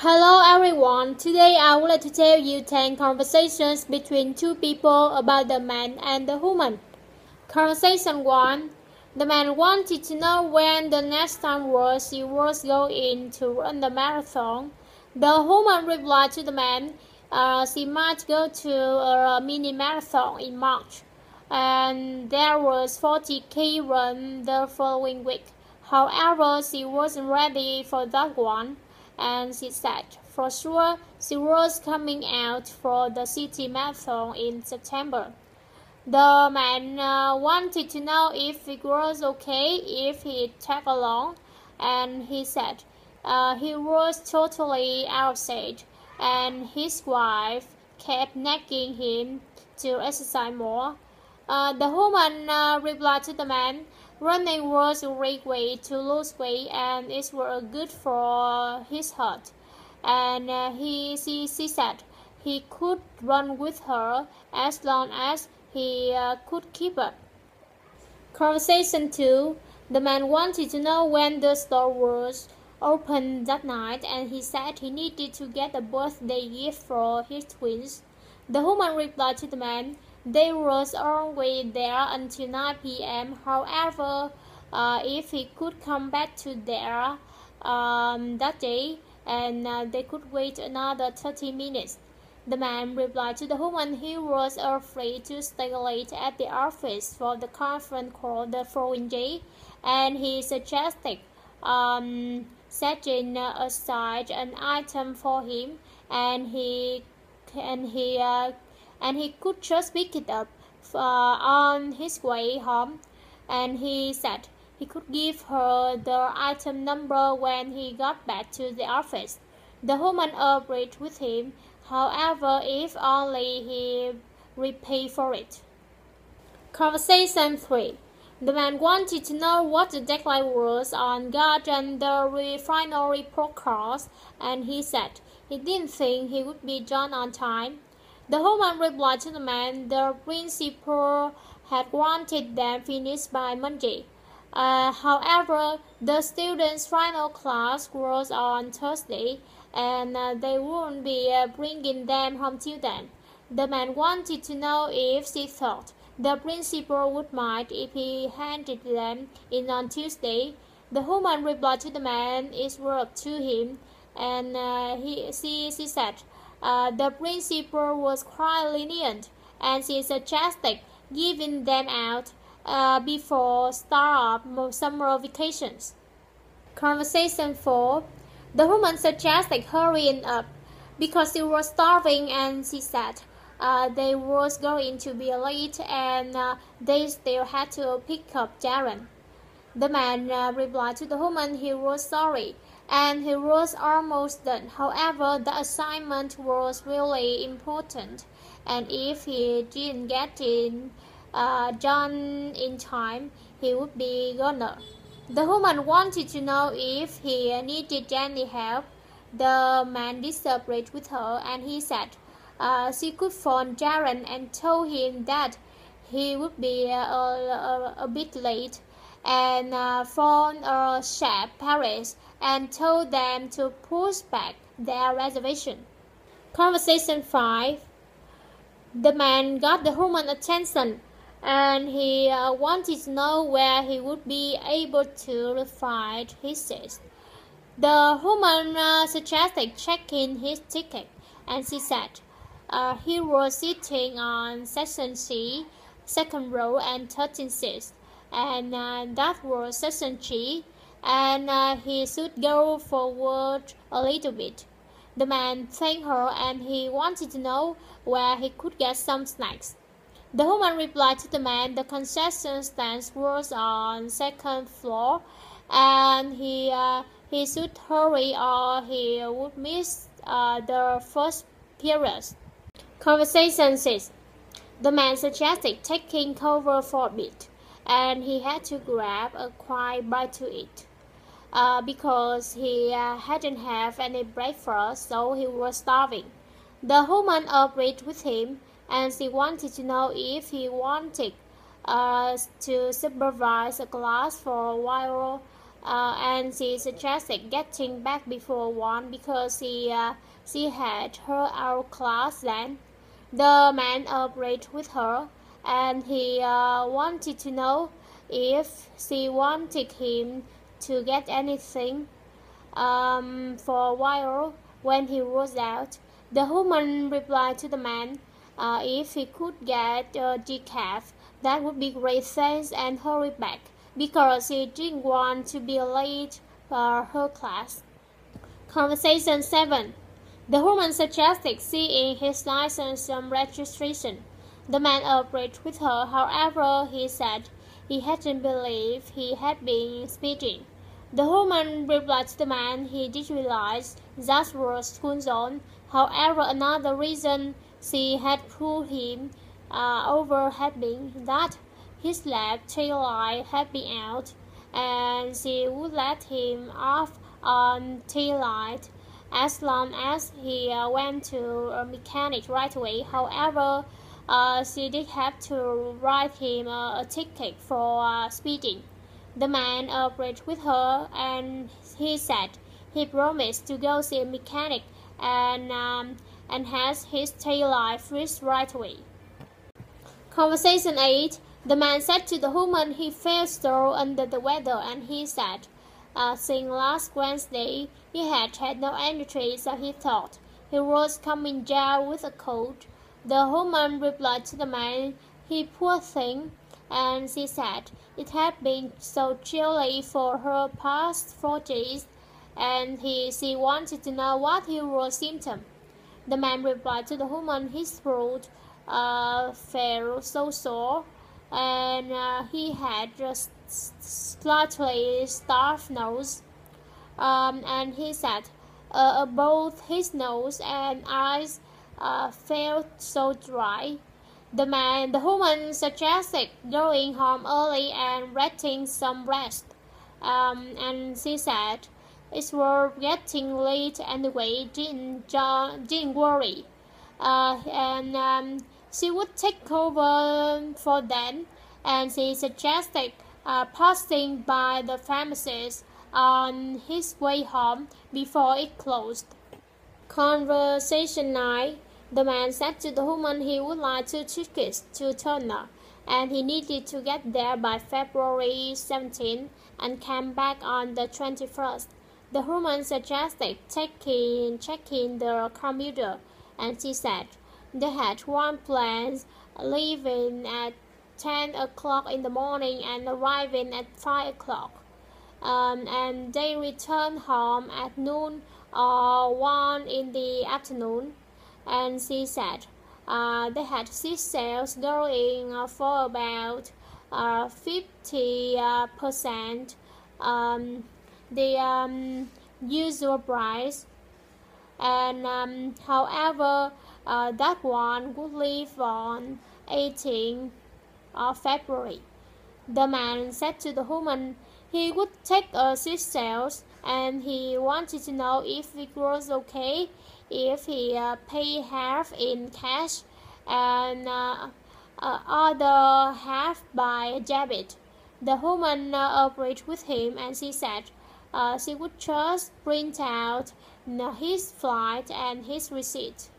Hello everyone, today I would like to tell you 10 conversations between two people about the man and the woman. Conversation 1. The man wanted to know when the next time she was going to run the marathon. The woman replied to the man, she might go to a mini marathon in March, and there was 40K run the following week. However, she wasn't ready for that one, and she said, for sure, she was coming out for the city marathon in September. The man wanted to know if it was okay if he tagged along, and he said he was totally outside, and his wife kept nagging him to exercise more. The woman replied to the man, running was a great way to lose weight, and it was good for his heart. And she said he could run with her as long as he could keep up. Conversation 2. The man wanted to know when the store was open that night, and he said he needed to get a birthday gift for his twins. The woman replied to the man, they was always there until 9 p.m. However, if he could come back to there that day, and they could wait another 30 minutes. The man replied to the woman he was afraid to stay late at the office for the conference call the following day, and he suggested setting aside an item for him, and he could just pick it up on his way home, and he said he could give her the item number when he got back to the office. The woman agreed with him, however, if only he repaid for it. Conversation 3. The man wanted to know what the deadline was on getting the final report cards, and he said he didn't think he would be done on time. The woman replied to the man the principal had wanted them finished by Monday. However, the students' final class was on Thursday, and they wouldn't be bringing them home till then. The man wanted to know if she thought the principal would mind if he handed them in on Tuesday. The woman replied to the man it was up to him, and she said the principal was quite lenient, and she suggested giving them out before start of summer vacations. Conversation 4. The woman suggested hurrying up because she was starving, and she said they was going to be late, and they still had to pick up Darren. The man replied to the woman he was sorry, and he was almost done. However, the assignment was really important, and if he didn't get it done in time, he would be gone. The woman wanted to know if he needed any help. The man disagreed with her, and he said she could phone Darren and told him that he would be a bit late, and phone chef Paris and told them to push back their reservation. Conversation 5. The man got the woman's attention, and he wanted to know where he would be able to refine his seat. The woman suggested checking his ticket, and she said he was sitting on section C, second row, and 13 seats, and that was section G, and he should go forward a little bit. The man thanked her, and he wanted to know where he could get some snacks. The woman replied to the man the concession stand was on second floor, and he should hurry or he would miss the first period. Conversation 6. The man suggested taking cover for a bit, and he had to grab a quiet bite to eat because he hadn't had any breakfast, so he was starving. The woman agreed with him, and she wanted to know if he wanted to supervise a class for a while and she suggested getting back before 1 because she had her out class then. The man agreed with her, and he wanted to know if she wanted him to get anything. For a while, when he was out, the woman replied to the man, if he could get a decaf, that would be great, thanks, and hurried back, because she didn't want to be late for her class. Conversation 7. The woman suggested seeing his license registration. The man agreed with her, however, he said he hadn't believed he had been speeding. The woman replied to the man he did realize that was school zone. However, another reason she had pulled him over had been that his left tail light had been out, and she would let him off on tail light as long as he went to a mechanic right away. However, she did have to write him a ticket for speeding. The man agreed with her, and he said he promised to go see a mechanic and has his tail light fixed right away. Conversation 8. The man said to the woman he felt so under the weather, and he said, since last Wednesday he had had no energy, so he thought he was coming down with a cold. The woman replied to the man, he poor thing, and she said it had been so chilly for her past 4 days, and she wanted to know what his symptom. The man replied to the woman his throat felt so sore, and he had just slightly stuffed nose, and he said both his nose and eyes felt so dry. The woman suggested going home early and getting some rest, and she said it was getting late anyway. Didn't worry, and she would take over for then. And she suggested passing by the pharmacist on his way home before it closed. Conversation 9. The man said to the woman he would like 2 tickets to Turner, and he needed to get there by February 17 and come back on the 21st. The woman suggested checking the computer, and she said they had one plan, leaving at 10 o'clock in the morning and arriving at 5 o'clock. And they returned home at noon or 1 in the afternoon. And she said they had 6 sales going for about 50% the usual price, and however, that one would leave on 18th of February. The man said to the woman he would take 6 sales, and he wanted to know if it was okay if he paid half in cash and other half by debit. The woman agreed with him, and she said she would just print out his flight and his receipt.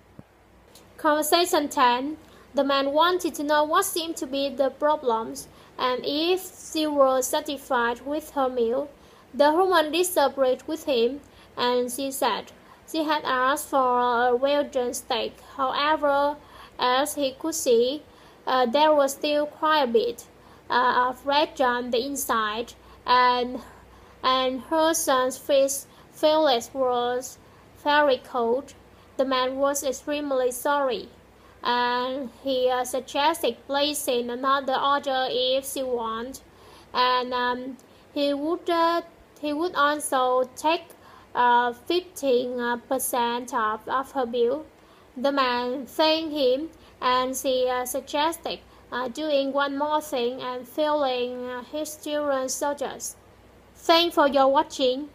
Conversation 10. The man wanted to know what seemed to be the problems, and if she was satisfied with her meal. The woman disagreed with him, and she said she had asked for a well-done steak. However, as he could see, there was still quite a bit of red on the inside, and her son's face was very cold. The man was extremely sorry, and he suggested placing another order if she wanted, and he would also take 15% of her bill. The man thanked him, and she suggested doing one more thing and filling his children's soldiers. Thanks for your watching.